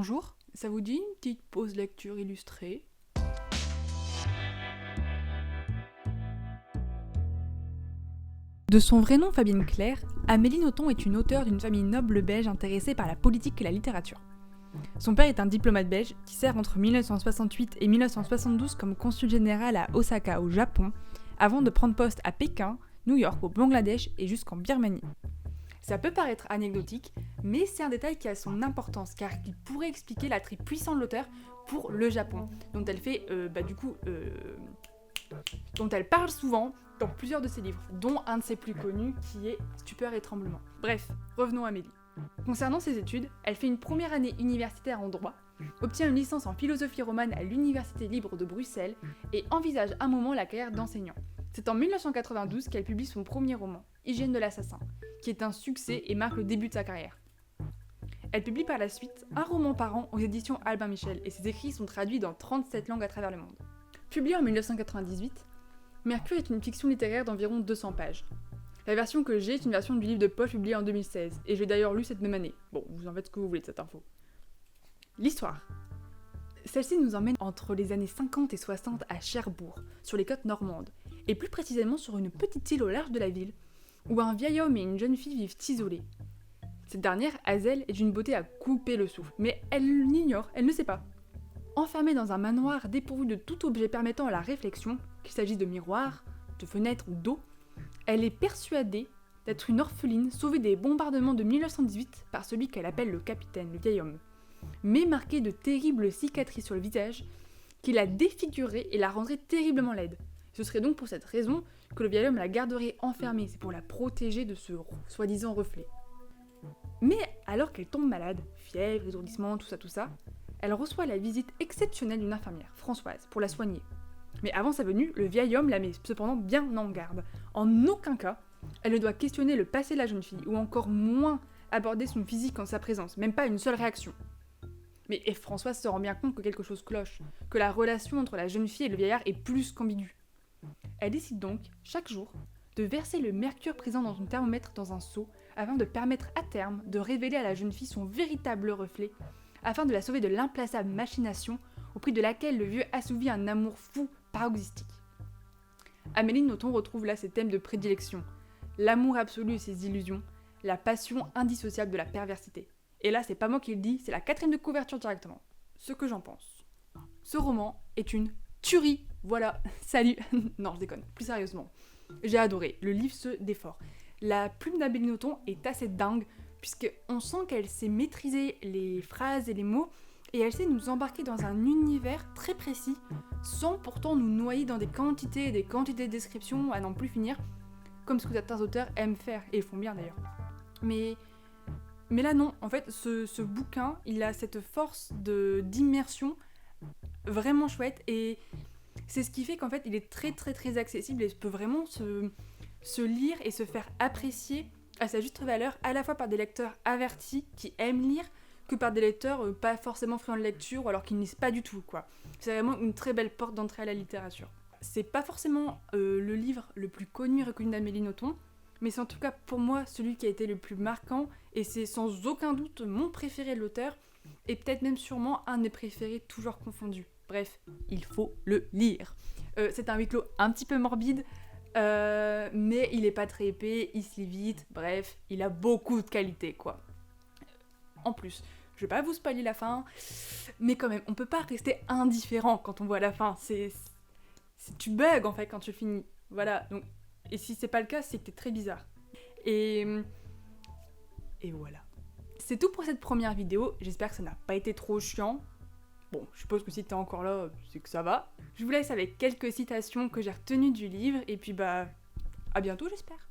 Bonjour, ça vous dit une petite pause lecture illustrée ? De son vrai nom Fabienne Claire, Amélie Nothomb est une auteure d'une famille noble belge intéressée par la politique et la littérature. Son père est un diplomate belge qui sert entre 1968 et 1972 comme consul général à Osaka au Japon, avant de prendre poste à Pékin, New York, au Bangladesh et jusqu'en Birmanie. Ça peut paraître anecdotique, mais c'est un détail qui a son importance car il pourrait expliquer l'attrait puissant de l'auteur pour le Japon, dont elle fait, dont elle parle souvent dans plusieurs de ses livres, dont un de ses plus connus qui est Stupeur et tremblement. Bref, revenons à Amélie. Concernant ses études, elle fait une première année universitaire en droit, obtient une licence en philosophie romane à l'Université libre de Bruxelles et envisage un moment la carrière d'enseignant. C'est en 1992 qu'elle publie son premier roman, Hygiène de l'assassin, qui est un succès et marque le début de sa carrière. Elle publie par la suite un roman par an aux éditions Albin Michel et ses écrits sont traduits dans 37 langues à travers le monde. Publiée en 1998, Mercure est une fiction littéraire d'environ 200 pages. La version que j'ai est une version du livre de poche publié en 2016, et j'ai d'ailleurs lu cette même année. Bon, vous en faites ce que vous voulez de cette info. L'histoire. Celle-ci nous emmène entre les années 50 et 60 à Cherbourg, sur les côtes normandes, et plus précisément sur une petite île au large de la ville, où un vieil homme et une jeune fille vivent isolés. Cette dernière, Hazel, est d'une beauté à couper le souffle, mais elle l'ignore, elle ne sait pas. Enfermée dans un manoir dépourvu de tout objet permettant la réflexion, qu'il s'agisse de miroirs, de fenêtres ou d'eau, elle est persuadée d'être une orpheline sauvée des bombardements de 1918 par celui qu'elle appelle le capitaine, le vieil homme, mais marquée de terribles cicatrices sur le visage qui la défigureraient et la rendraient terriblement laide. Ce serait donc pour cette raison que le vieil homme la garderait enfermée, c'est pour la protéger de ce soi-disant reflet. Mais alors qu'elle tombe malade, fièvre, étourdissement, tout ça, elle reçoit la visite exceptionnelle d'une infirmière, Françoise, pour la soigner. Mais avant sa venue, le vieil homme la met cependant bien en garde. En aucun cas, elle ne doit questionner le passé de la jeune fille, ou encore moins aborder son physique en sa présence, même pas une seule réaction. Mais Françoise se rend bien compte que quelque chose cloche, que la relation entre la jeune fille et le vieillard est plus qu'ambiguë. Elle décide donc, chaque jour, de verser le mercure présent dans son thermomètre dans un seau, afin de permettre à terme de révéler à la jeune fille son véritable reflet, afin de la sauver de l'implaçable machination au prix de laquelle le vieux assouvit un amour fou paroxystique. Amélie Nothomb retrouve là ses thèmes de prédilection, l'amour absolu et ses illusions, la passion indissociable de la perversité. Et là, c'est pas moi qui le dis, c'est la 4e de couverture directement. Ce que j'en pense. Ce roman est une tuerie, voilà, salut. Non, je déconne, plus sérieusement. J'ai adoré, le livre se défore. La plume d'Amélie Nothomb est assez dingue, puisqu'on sent qu'elle sait maîtriser les phrases et les mots, et elle sait nous embarquer dans un univers très précis, sans pourtant nous noyer dans des quantités et des quantités de descriptions à n'en plus finir, comme ce que certains auteurs aiment faire, et font bien d'ailleurs. Mais là non, en fait, ce bouquin, il a cette force d'immersion vraiment chouette, et c'est ce qui fait qu'en fait, il est très très très accessible, et peut vraiment se lire et se faire apprécier à sa juste valeur, à la fois par des lecteurs avertis qui aiment lire, que par des lecteurs pas forcément friands de lecture ou alors qui ne lisent pas du tout, quoi. C'est vraiment une très belle porte d'entrée à la littérature. C'est pas forcément le livre le plus connu et reconnu d'Amélie Nothomb, mais c'est en tout cas pour moi celui qui a été le plus marquant, et c'est sans aucun doute mon préféré de l'auteur, et peut-être même sûrement un de mes préférés toujours confondus. Bref, il faut le lire. C'est un huis clos un petit peu morbide, mais il est pas très épais, il se lit vite, bref, il a beaucoup de qualités, quoi. En plus, je vais pas vous spoiler la fin, mais quand même, on peut pas rester indifférent quand on voit la fin. Tu bugs en fait quand tu finis. Voilà. Donc, et si c'est pas le cas, c'est que t'es très bizarre. Et voilà. C'est tout pour cette première vidéo. J'espère que ça n'a pas été trop chiant. Bon, je suppose que si t'es encore là, c'est que ça va. Je vous laisse avec quelques citations que j'ai retenues du livre, et puis à bientôt, j'espère.